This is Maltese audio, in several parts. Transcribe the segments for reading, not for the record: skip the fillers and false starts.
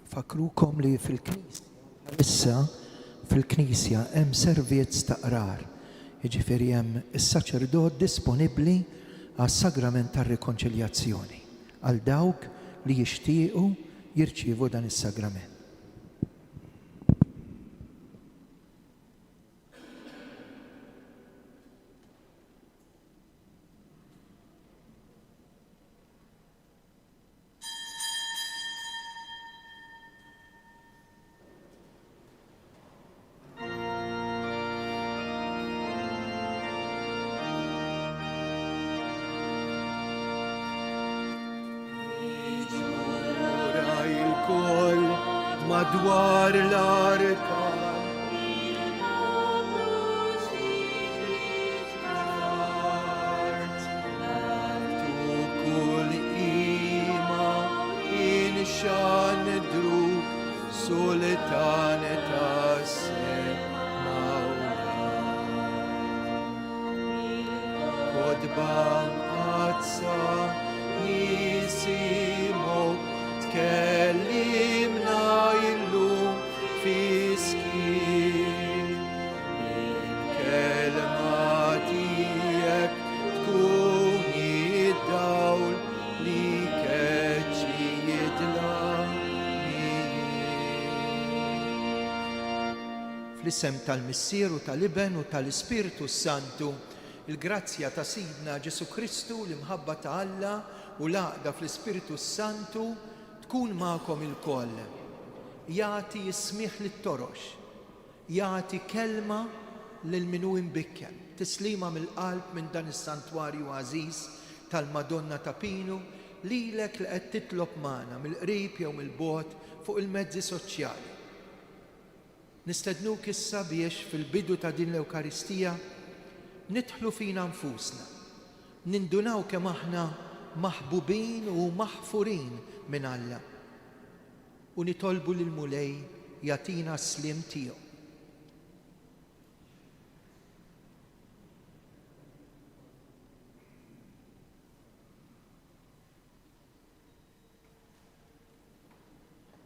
fakrukom li issa fil-Knisja hemm servizz ta' qrar. Jiġifieri hemm is-saċerdot disponibbli għas-sagrament tar-rikonċiljazzjoni għal dawk li jixtiequ jirċievu dan is-sagrament. Madwar l-arkan tu kull ima inxan druk sultan tas-sema kodba azza nisimok tkellimna fl-isem tal-Missieru tal-Iben u tal-Ispiritu Santu, il-grazzja ta' Sidna Ġesu Kristu l-imħabba ta' Alla u l-għaqda fl-Ispiritu Santu tkun magħkom ilkoll. Jagħti smigħ lit-torox, jagħti kelma lil minu imbikkel, tislima mill-qalb minn dan is-santwarju għażiż tal-Madonna ta' Pinu lilek li qed titlob magħna mill-qrib jew mill-bogħod fuq il-mezzi soċjali. Nistednuk issa biex fil-bidu ta' din l-Ewkaristija nidħlu fina nfusna, nindunaw kemm aħna maħbubin u maħfurin minn Alla u nitolbu lil Mulej jagħtina s-slim tiegħu.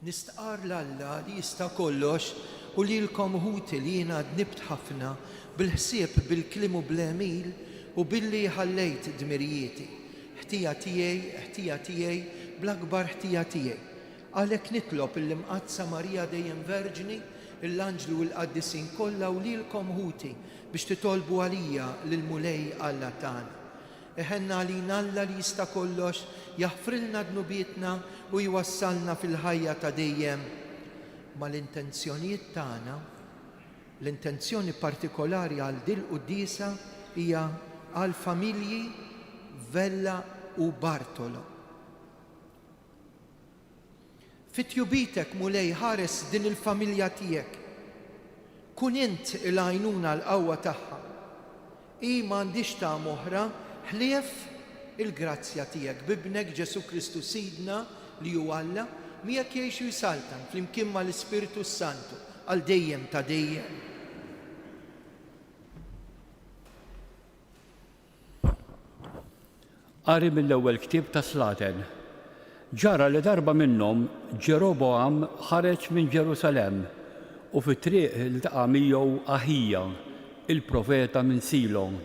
Nistqar l-Alla li jista' kollox u lilkom ħuti li jiena dnibt ħafna bil-ħsieb bil-kliem u bl-emil u billi ħallejt dmirijieti. Ħtija tiegħi bl-akbar ħtija tiegħi. Għalhekk nitlob il-Imqazza Marija dejjem Verġni, l-Anġlu u l-Qaddisin kollha u lilkom ħuti biex titolbu għalija lil Mulej Alla tagħna. Eħenna għalina Alla li jista' kollox jaħfrilna dnubietna u jwassalna fil-ħajja ta' dejjem. Ma l-intenzjonijiet tagħna, l-intenzjoni partikolari għal dil qudiesa hija għal familji Vella u Bartolo. Fit-tjubitek Mulej ħares din il-familja tiegħek. Kun int il-għajnuna l-qawwa tagħha. I m'għandix ta' moħra ħlief il-grazzja tiegħek bibnek Ġesu Kristu Sidna li hu Alla miegħek jgħixu jsaltan flimkien mal-Ispiritu Santu għal dejjem ta' dejjem. Qari mill-ewwel ktieb ta' Slaten. Ġara li darba minnhom Ġeroboam ħareġ minn Ġerusalem u fit-triq iltaqa' miegħu Aħija, il-profeta minn Silon.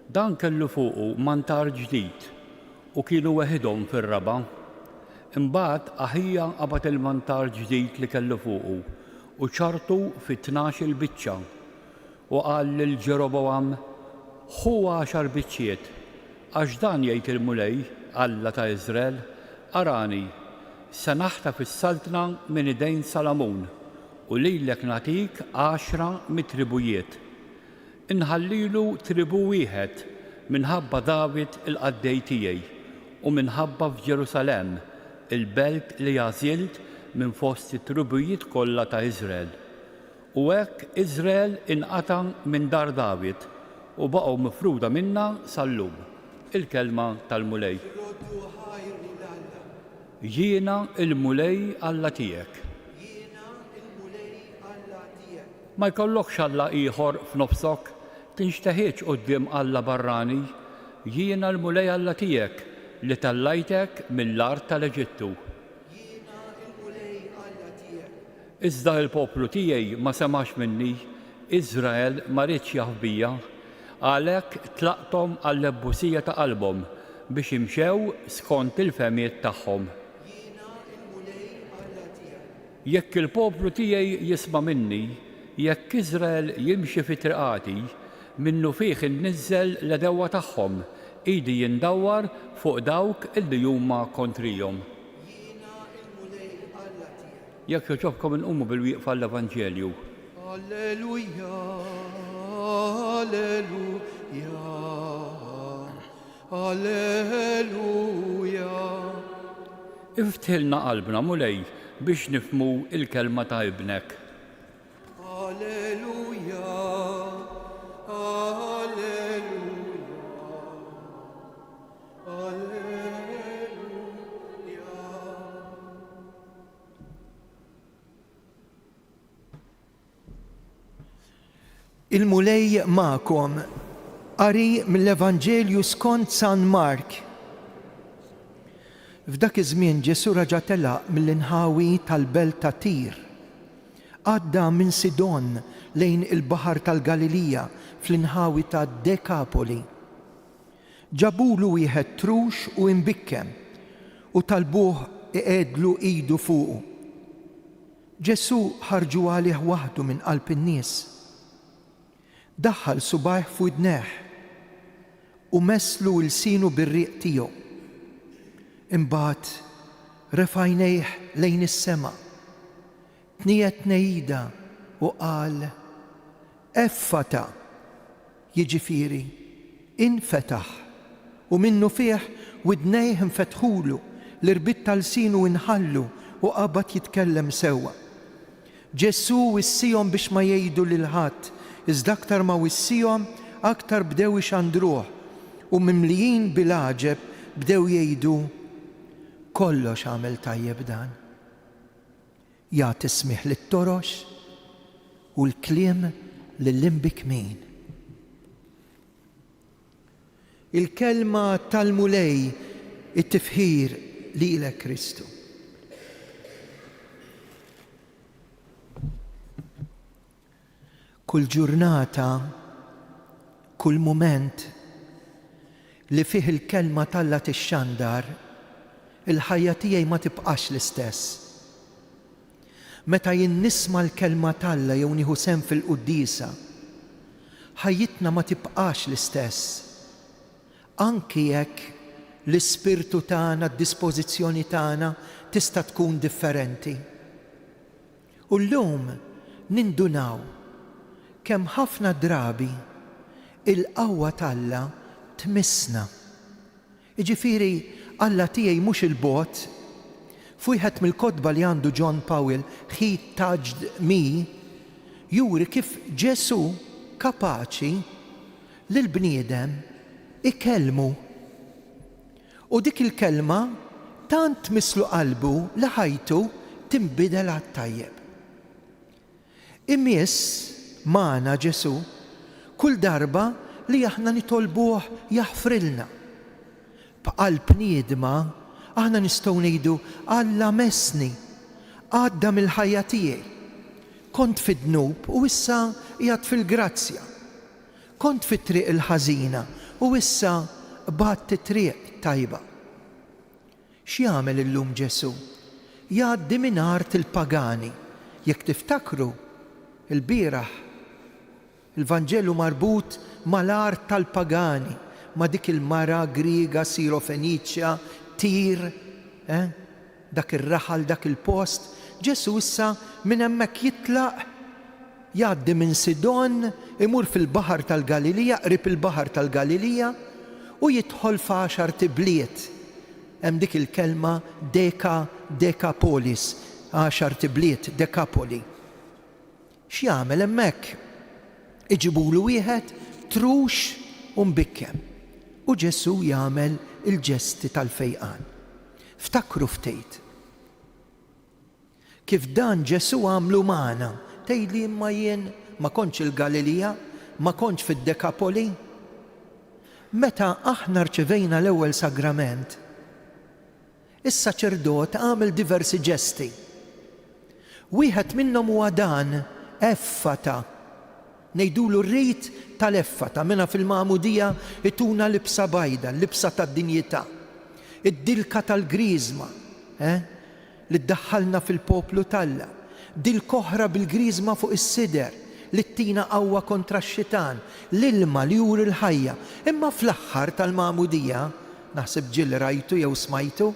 Dan kellu fuqu mantar ġdid u kienu weħidhom fir-raba'. Imbagħad Aħija qabad il-mantar ġdid li kellu fuqu u ċartu fit-12 biċċa u qal lil Ġeroboam ħu 10 biċċiet għax dan jgħid il-Mulej Alla ta' Iżrael arani se naħtaf is-saltna minn idejn Salamun u lilek nagħtik 10 mit-tribujiet. Inħallilu tribu wieħed minħabba Dawid il-qaddej tiegħi u minħabba f'Ġerusalem il-belt li għażilt minn fost it-tribujiet kollha ta' Iżrael. U hekk Iżrael inqata' minn dar Dawid u baqgħu mifruda minnha sal-lum. Il-kelma tal-Mulej. Jiena il-Mulej Alla tiegħek. Ma jkollokx Alla ieħor f'nofsok tinxteħiex quddiem Alla barrani, jiena l-Mulej Alla tiegħek li tallajtek mill-art tal-Eġittu. Iżda il-poplu tiegħi ma semax minni, Iżrael ma rridx jaf bija, għalhekk tlaqthom għall-lebbusija ta' qalbhom biex imxew skont il-femiet tagħhom. Jekk il-poplu tiegħi jisma' minni, jekk Iżrael jimxi fi triqati, minnu fih innizzel l-edewwa tagħhom, idi jindawwar fuq dawk illi huma kontrihom. Jekk joġobkom inqumu bil-wieqfa l-Evanġelju. Alleluja, alleluja, alleluja. Iftilna qalbna mulej biex nifmu il-kelma ta' ibnek. Alleluja, alleluja, alleluja. Il-mulej ma'kom, qari mill-Evanġelju skont San Mark. F'dak iż-żmien Ġesu raġa' telaq mill-inħawi tal-belt ta' Tir. Għadda minn Sidon lejn il-baħar tal-Galilija fl-inħawi ta' Dekapoli. Ġabulu wieħed trux u imbikkem u talbuh iqedlu idu fuqu. Ġesu ħarġu għalih waħdu minn qalb in-nies. Daħħal subajh f'widneħ u messlu l-sinu bir-riq tiegħu. Imbagħad refajnejh lejn is-sema, tniet nejda u qal effata, jiġifieri infetaħ, u minnu fih widnejh infetħulu, l-irbit tal-sinu inħallu u qabad jitkellem sewwa. Ġesu wissihom biex ma jgħidu lil ħadd, iżda aktar ma wissihom aktar bdew ixandruh u mimlijin bil-għaġeb bdew jgħidu kollox għamel tajjeb dan. Jagħti smih lit-torox u l-kliem lill-imbikmin. Il-kelma tal-mulej it-tifħir lilek Kristu. Kull ġurnata, kull mument li fih il-kelma talla tixxandar, il-ħajja tiegħi ma tibqax l-istess. Meta jien nisma' l-kelma talla jew nieħu sehem fil-qudiesa, ħajjitna ma tibqax l-istess. Anki jekk l-ispirtu tagħna, d-dispożizzjoni tagħna tista' tkun differenti. U llum nindunaw kemm ħafna drabi il-qawwa talla tmissna. Jiġifieri Alla tiegħi mhux il-bot, f'wieħed mill-kotba li għandu John Powell, He Touched Me, juri kif Ġesu kapaċi lill-bniedem ikellmu. U dik il-kelma tant mislu qalbu li ħajtu tinbidel għat-tajjeb. Imiss magħna Ġesu kull darba li aħna nitolbuh jaħfrilna. B'qalb niedma aħna nistgħu ngħidu Alla messni, għadda mill-ħajja tiegħi. Kont fid-dnub u issa qiegħed fil-grazzja. Kont fit-triq il-ħażina u issa bgħadt it-triq tajba. X'jagħmel illum Ġesu? Jgħaddi minn art il-pagani. Jekk tiftakru il-bieraħ il-Vanġelu marbut mal-art tal-pagani, ma dik il-mara Griega, Sirofeniċja, Tir, dak ir-raħal, dak il-post. Ġesu issa minn hemmhekk jitlaq, jgħaddi minn Sidon, imur fil-baħar tal-Galilija, qrib il-baħar tal-Galilija u jidħol f'10 bliet. Hemm dik il-kelma Dekapolis, 10 bliet, Dekapoli. X'jagħmel hemmhekk? Iġibulu wieħed trux u mbikkem. U Ġesu jagħmel il-ġesti tal-fejqan. Ftakru ftejt. Kif dan Ġesu għamlu magħna, tgħidli imma jien ma kontx il-Galilija, ma kontx fid-Dekapoli. Meta aħna rċevejna l-ewwel sagrament, is-saċerdot għamel diversi ġesti. Wieħed minnhom huwa dan Effata. Ngħidulu r-rejt tal-Effata minha fil-Magħmudija ituna libsa bajda, libsa tad-dinjità. Id-dilka tal-griżma, li ddaħħalna fil-poplu Alla. Dil-koħra bil-griżma fuq is-sider li ttina qawwa kontra x-xitan, l-ilma li juri l-ħajja. Imma fl-aħħar tal-Magħmudija, naħseb ġil rajtu jew smajtu,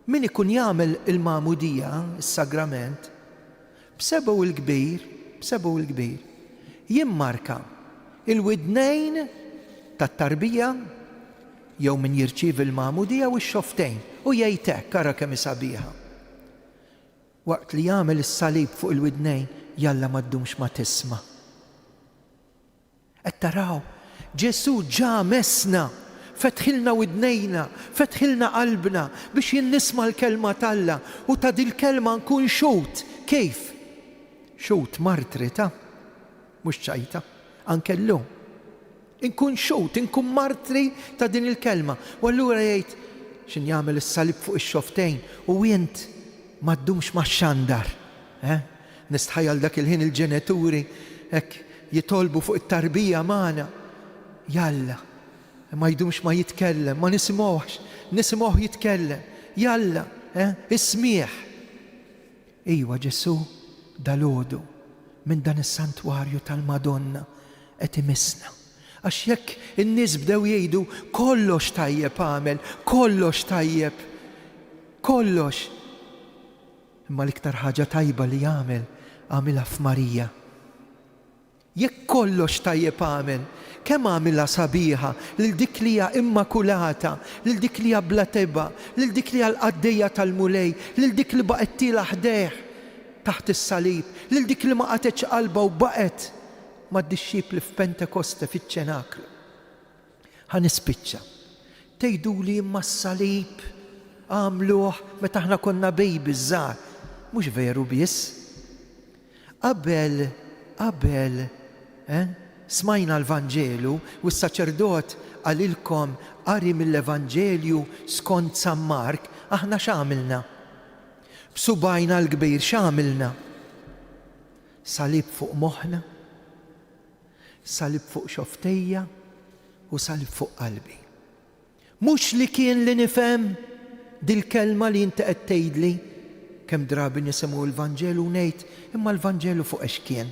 min ikun jagħmel il-Magħmudija, is-sagrament, b'sebgħu l-kbir, jimmarka il-widnejn tat-tarbija jew min jirċievi l-Magħmudija u x-xoftejn u jgħid hekk ara kemm sabiħa. Waqt li jagħmel is-salib fuq il-widnejn, jalla ma ddumx ma tisma'. Qed taraw, Ġesu ġa messna, fetħilna widnejna, fetħilna qalbna biex jien nisma' l-kelma Alla u ta' dil-kelma nkun xut. Kif? Xut martrita, mhux ċajta, anke llum. Inkun xut, inkun martri ta' din il-kelma. U allura jgħid x'in jagħmel is-salib fuq ix-xoftejn u int ma ddumx max-xandar. Nistħajjal dak il-ħin il-ġenituri hekk jitolbu fuq it-tarbija magħna. Jalla, ma jdumx ma jitkellem, ma nisimgħuh jitkellem. Jalla, ismieħ. Iwa Ġesu dalgħodu minn dan is-santwarju tal-Madonna qed imissna. Għax jekk in-nies bdew jgħidu kollox tajjeb għamel, kollox tajjeb, kollox. Imma l-iktar ħaġa tajba li għamilha f'Marija. Jekk kollox tajjeb għamel, kemm għamilha sabiħa lil dik li hija immakulata, lil dik li hija bla teba, lil dik li hija l-qaddejja tal-mulej, lil dik li baqgħet tila ħdeħ taħt is-salib, lil dik li ma qatitx qalba u baqgħet mad-dixxipli f'Pentekoste fiċ-ċenaklu. Ħanispiċċa. Tgħiduli imma s-salib għamluh meta aħna konna bejbi żgħar. Mhux veru biss. Qabel smajna l-Vanġelu u s-saċerdot għalilkom qari mill-Evanġelju skont San Mark, aħna x'għamilna? B'subajna l-kbir x'għamilna? Salib fuq moħħna, salib fuq xoftejja u salib fuq qalbi. Mhux li kien li nifhem dil-kelma li inti qed tgħidli kemm drabi nisimgħu l-Vanġelu ngħid, imma l-Vanġelu fuq ex kien.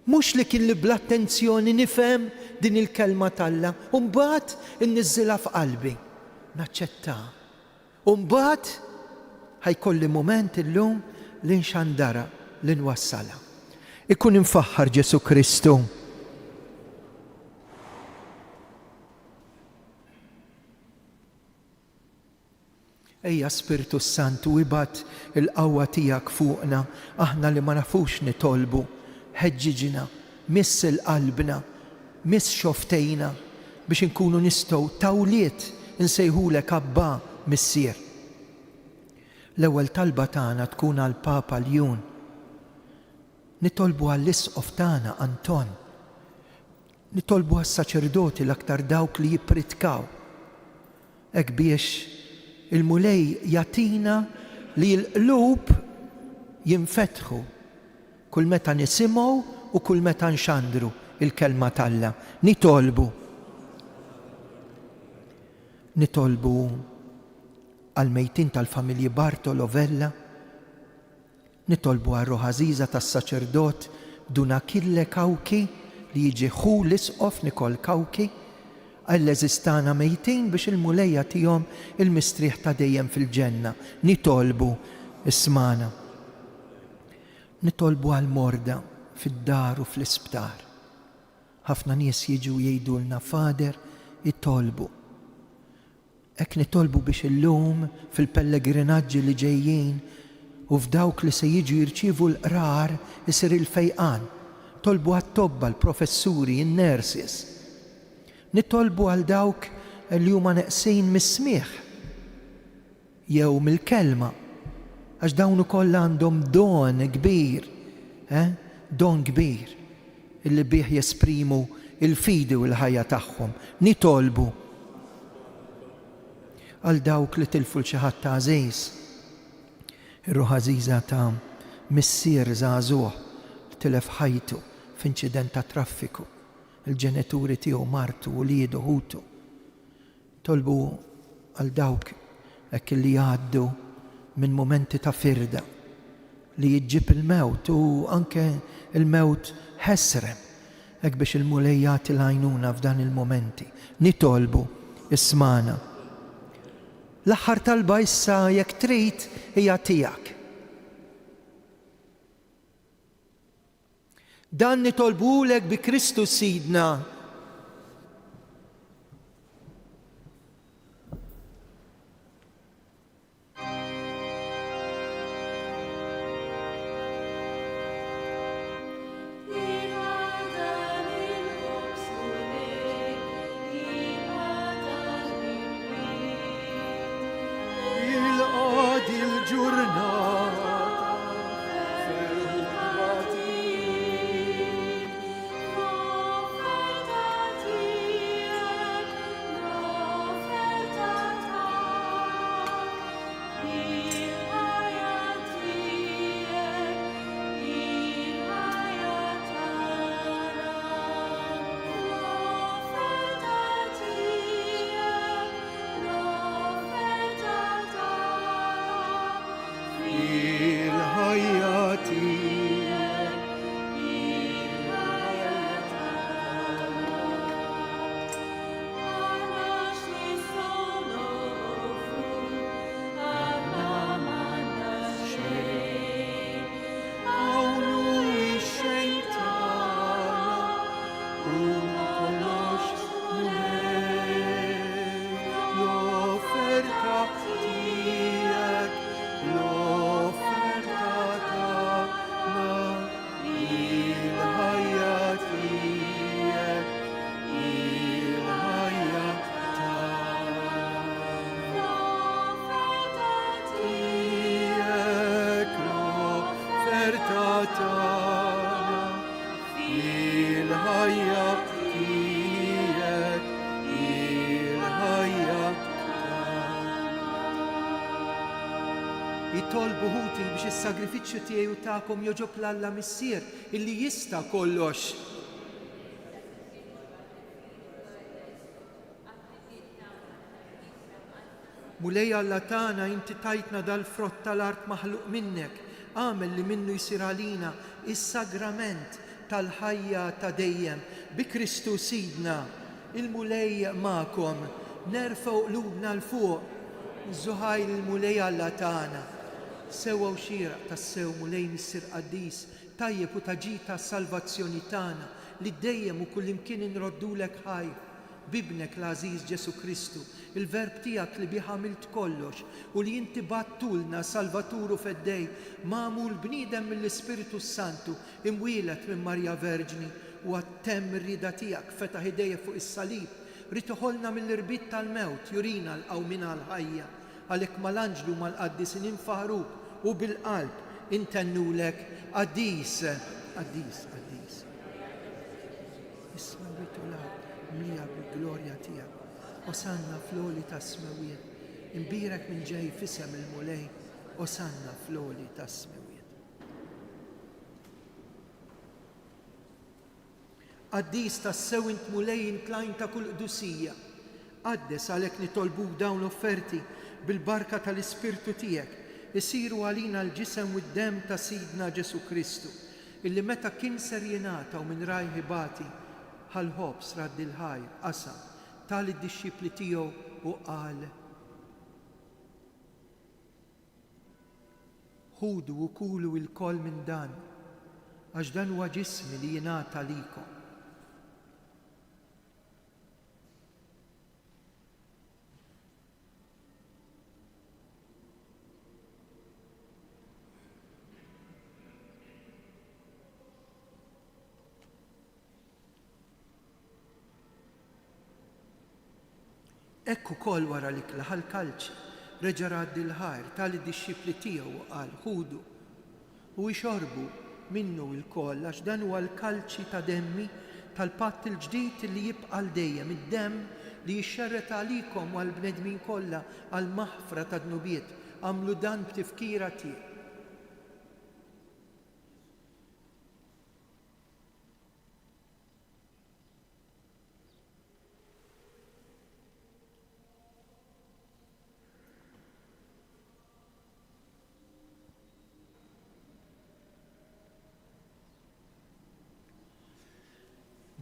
Mhux li kien li bl-attenzjoni nifhem din il-kelma Alla, u mbagħad inniżilha f'qalbi, naċċettaha. U mbagħad ħajkolli mument illum li nxandara, li nwassala. Ikun infaħħar Ġesu Kristu. Ejja Spiritu Santu ibad il-qawwa tiegħek fuqna, aħna li ma nafux nitolbu, ħeġġiġna, miss il-qalbna, miss xoftejna biex inkunu nistgħu tawliet insejħulek Abba Missier. L-ewwel talba tagħna tkun għall-Papa Ljun. Nitolbu għall-isqof tagħna Anton. Nitolbu għas-saċerdoti l-aktar dawk li jippritkaw. Hekk biex il-mulej jatina li l-qlub jinfetħu kull meta nisimgħu u kull meta nxandru il-kelma Alla. Nitolbu għal-mejtin tal-familji Bartolo Vella, nitolbu għal Roħażiża tas-saċerdot Dunakille Kawki li jiġi ħu l-isqof Nikol Kawki, għall-eżistana mejtin biex il-mulejja tihom il-mistrieħ ta' dejjem fil-ġenna. Nitolbu ismana. Nitolbu għal-morda fid-dar u fl-isptar. Ħafna nies jiġu jgħidulna Fader, itolbu. Hekk nitolbu biex illum fil-pellegrinaġġi li ġejjin u f'dawk li se jiġu jirċievu l-qrar isir il-fejqan. Tolbu għat-tobba, l-professuri, in-nurses. Nitolbu għal dawk li huma neqsin mis-smieħ jew mill-kelma għax dawn ukoll għandhom don kbir, don kbir illi bih jesprimu il-fidi u l-ħajja tagħhom. Nitolbu għal dawk li tilfu l-xi ħadd ta' għażiż Ir-ruħ għażiża ta' missier żagħżugħ tilef ħajtu f'inċident ta' traffiku. Il-ġenituri tiegħu martu u liedu ħutu. Tolbu għal dawk hekk li jgħaddu minn momenti ta' firda li jiġġib il-mewt u anke il-mewt ħesrem hekk biex il-mulej jagħti l-għajnuna f'dan il-momenti. Nitolbu ismana. L-aħħar talba issa jekk trid hija tiegħek. Dan nitolbulek bi Kristus Sidna. Jitolbu ħuti biex is-sagrifiċċju tiegħi u tagħkom joġob l-Alla missier illi jista' kollox. Mulej Alla tagħna inti tajtna dal-frott tal-art maħluq minnek, għamel li minnu jsir għalina is-sagrament tal-ħajja ta' dejjem bi Kristus Sidna. Il-mulej magħkom nerfgħu qlubna l fuq. Żuħaj il-mulej Alla tagħna. Sewa u xieraq tas-sew mulej missier qaddis tajjeb u taġita s-salvazzjoni tagħna li dejjem u kullimkien inroddulek ħaj bibnek l-għażiż Ġesu Kristu, il-verb tiegħek li bih għamilt kollox u li inti battulna salvaturu feddej magħmul bniedem mill-Ispiritu Santu imwielet minn Marja Verġni u għattemm ir-rida tiegħek fetaħ idejja fuq is-salib rid toħolna mill-irbit tal-mewt jurina l-qawmina l-ħajja għalhekk mal-anġlu mal-qaddisin infaħruk u bil-qalb intennulek qaddis, qaddis, qaddis. Is-smawiet u l-art mlija bil-glorja tiegħek. Osanna fl-għoli tas-smawiet. Imbirek minn ġej f'isem il-mulej. Osanna fl-għoli tas-smawiet. Qaddis tas-sew int mulej intlajn ta' kull qdusija. Qaddes għalhekk nitolbuk dawn l-offerti bil-barka tal-Ispirtu tiegħek isiru għalina l-ġisem u d-dem ta' Sidna Ġesu Kristu, illi meta kien ser jingħata u minn rajħi bati ħal-ħobs radd il-ħajr qasam tal id-dixxipli tiegħu u qal: ħudu u kulu l-koll minn dan, għax dan huwa ġismi li jingħata likom. Ekku kol wara li klaħal kalċi, reġa' raddi l-ħajr tal-dixxipli tiegħu qal ħudu u jxorbu minnu l-koll għax dan huwa l-kalċi ta' demmi tal-patt il-ġdid li jibqa' dejjem id-demm li jixxerret għalikom u għall-bnedmin kollha għall-maħfra ta' dnubiet. Għamlu dan b'tifkira tiegħek.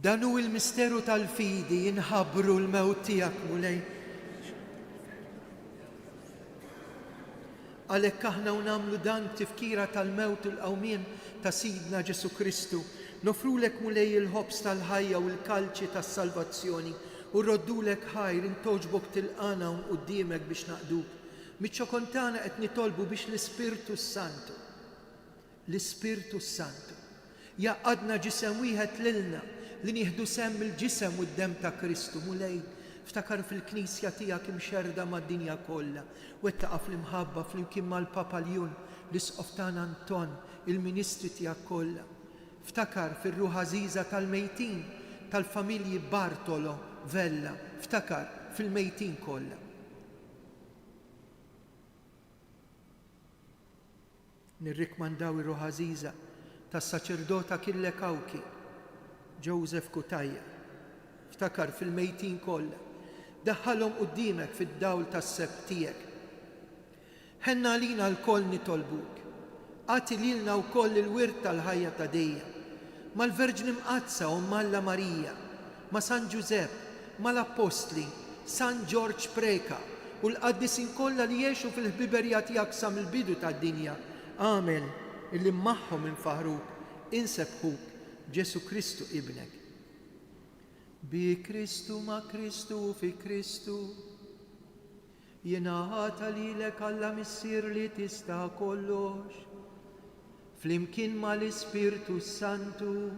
Dan hu il-misteru tal-fidi jinħabbru l-mewt tiegħek mulej. Għalhekk aħna u nagħmlu dan tifkira tal-mewt u l-qawmien ta' Sidna Ġesu Kristu. Nofrulek mulej il-ħobs tal-ħajja u l-kalċi tas-salvazzjoni u rroddulek ħajr intoġbok tilqana quddiemek biex naqduk. Miċ-ċokontana qed nitolbu biex l-Ispirtu Santu jaqadna ġisem wieħed lilna li nieħdu semm il-ġisem u d-dem ta' Kristu mulej. Ftakar fil-Knisja tiegħek imxerda mad-dinja kollha u ettaqa' fl-imħabba flimkien mal-Papa Ljun, l-Isqof tagħna Anton, il-Ministri tiegħek kollha. Ftakar fir-ruħ għażiża tal-mejtin tal-familji Bartolo, Vella, ftakar fil-mejtin kollha. Nirrikmandaw ir-ruħ għażiża tas-saċerdota Kille Kawki, Joseph Kutajja. Ftakar fil-mejtin kollha. Daħħalhom quddiemek fid-dawl tas-sebb tiegħek. Ħenna lina l-koll nitolbuk. Għati lilna wkoll il-wirt tal-ħajja ta' dejjem. Mal-Verġni Mqazza u Malla Marija, ma' San Giuseppe, mal-Apostli, San George Preka u l-qaddisin kollha li jgħixu fil-ħbiberja tiegħek sa mill-bidu tad-dinja. Amen. Illi magħhom infaħruk, insebħuk Ġesu Kristu ibnek. Bi Kristu ma' Kristu fi Kristu jingħata lilek Alla missier li tista' kollox. Flimkien mal-Ispirtu Santu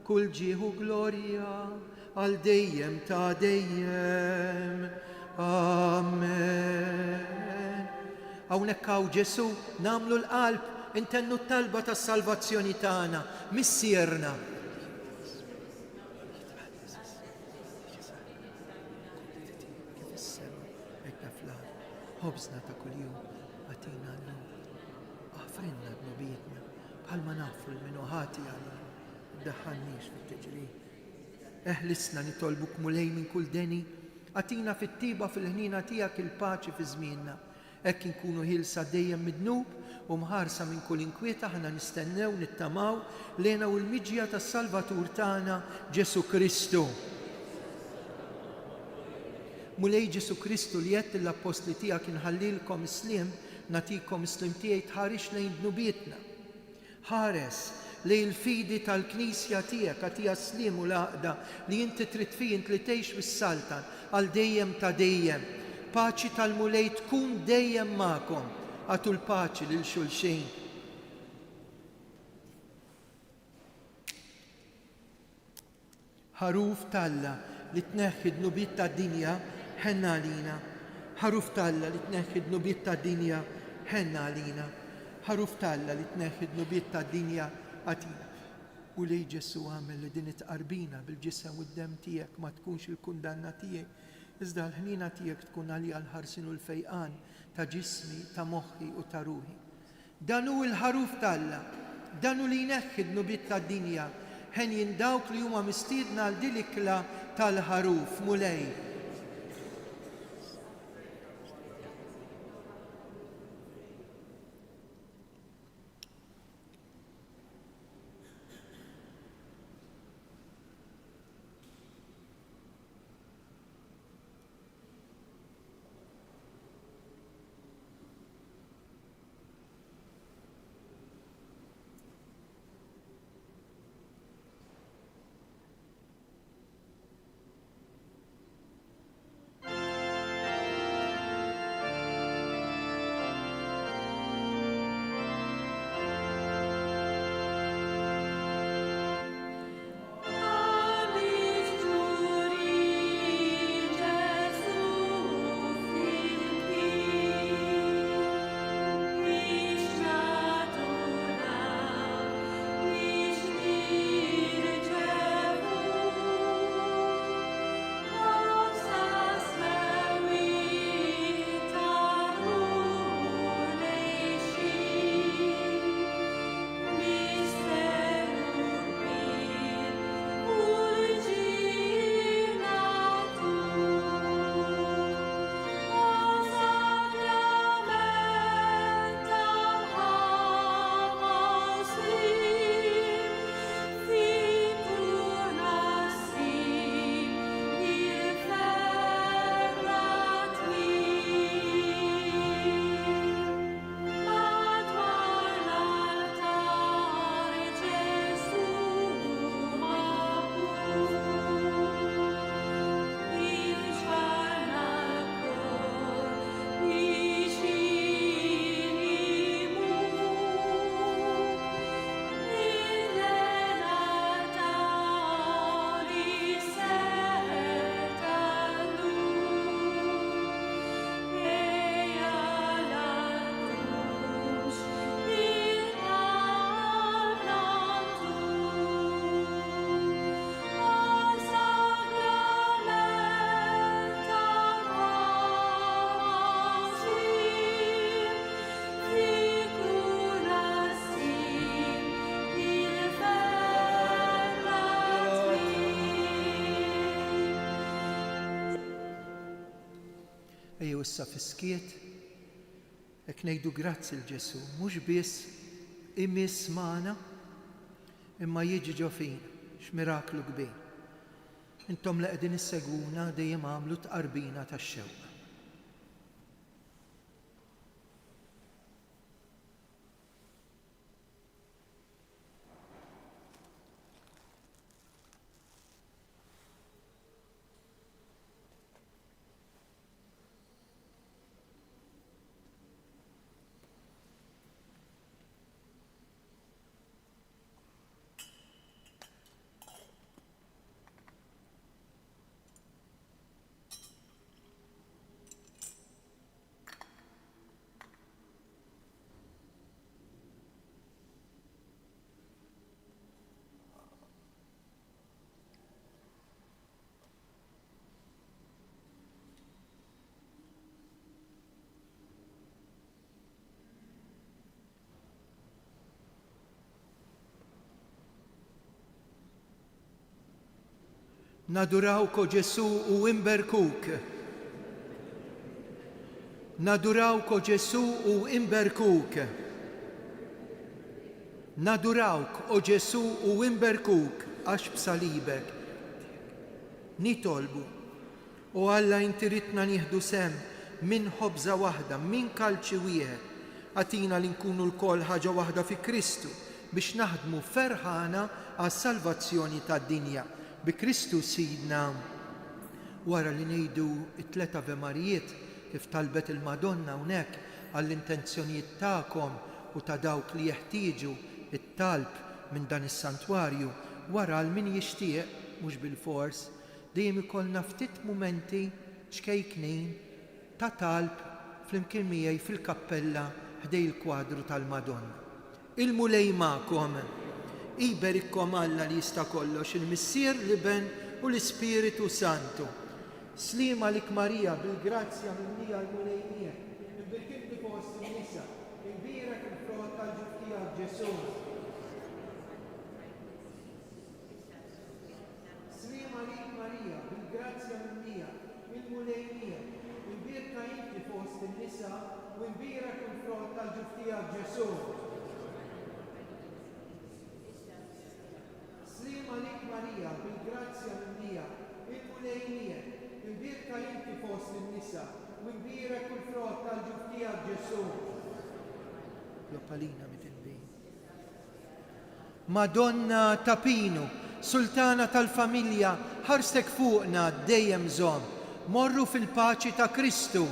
kull ġieħu glorja għal dejjem ta' dejjem. Amen. Hawnhekk hawn Ġesu nagħmlu l-qalb intennu t-talba tas-salvazzjoni tagħna, missierna. Ħobżna ta' kuljum għatina llum. Aħfrinna d-nubietna bħalma nafru l-minuħati għalli. Ddaħħalniex fit-tiġrih. Eħlisna nitolbuk mulej minn kull deni. Għatina fit-tiba fil-ħnina tiegħek il-paċi fi żmienna. Hekk inkunu ħilsa dejjem midnub u mħarsa minn kull inkwieta ħana nistennew nittamaw lejna u l-miġja tas-Salvatur tagħna Ġesu Kristu. Mulej Ġesu Kristu li jett l-apostli tiegħek inħallilkom islim, natikom islim tiegħi tħarix lejn dnubietna. Ħares lejn il-fidi tal-Knisja tiegħek għatija slim u laqda li inti trid fih li tgħix bis-saltan għal dejjem ta' dejjem. Paċi tal-mulej tkun dejjem magħkom. Għatu l-paċi lil xulxin. Ħaruf Talla li tneħħi d-nubiet tad-dinja ħenna għalina. Ħaruf Talla li tneħħi d-nubiet tad-dinja ħenna għalina. Ħaruf Talla li tneħħi d-nubiet tad-dinja għatina. U li Ġesu għamel li din itqarbina bil-ġisem u d-dem tiegħek ma tkunx il-kundanna tiegħek, iżda l-ħnina tiegħek tkun għalija l-ħarsin u l-fejqan ta' ġismi, ta' moħħi u ta' ruħi. Dan hu l-ħaruf Talla, dan hu li jneħħi d-nubiet tad-dinja ħen jindawk li huma mistiedna għal dilikla tal-ħaruf mulej. Ejju issa fiskiet, ek ngħidu grazzi l-Ġesu, mhux biss imiss magħna, imma jiġi ġo fina, x'miraklu kbir. Intom li qegħdin issegwuna dejjem għamlu tqarbina tax-xewq. Nadurawk, o Ġesu, u imberkuk. Nadurawk, o Ġesu, u imberkuk. Nadurawk, o Ġesu, u imberkuk, għax b'salibek nitolbu. U Alla inti ridna nieħdu sem minn ħobża waħda, minn kalċi wieħed. Għatina li nkunu l-kol ħaġa waħda fi Kristu biex naħdmu ferħana għas-salvazzjoni tad-dinja. Bi Kristu Sidna, wara li ngħidu t-tlet Ave Marijiet kif talbet il-Madonna hawnhekk għall-intenzjonijiet tagħkom u ta' dawk li jeħtieġu it-talb minn dan is-santwarju, wara l min jixtieq mhux bil-fors dejjem ikollna ftit mumenti xkejknin ta' talb flimkien miegħi fil-kappella ħdej il-kwadru tal-Madonna. Il-mulej magħkom. Iberikkom Alla li jista' kollox, il-Missier l-Iben u l-Ispiritu Santu. Slima lik Marija bil-grazzja minnija l-mulejnija, il-birkibti fost il-nisa, il-birek il-frott tal-ġuftija Ġesu. Slima lik Marija bil-grazzja minnija, il-mulejnija, il-birka inti fost il-nisa u il-birek il-frott tal-ġuftija Ġesu. Slima lik Marija, bil-grazzja minnija, il-mulejnija, il-birka inti fost il-nisa, u il-birek u l-frott tal-ġuftija Ġesu. Joppalina mit-inbin. Madonna Tapinu, Sultana tal-familja, ħarstek fuqna dejjem żomm. Morru fil-paċi ta' Kristu.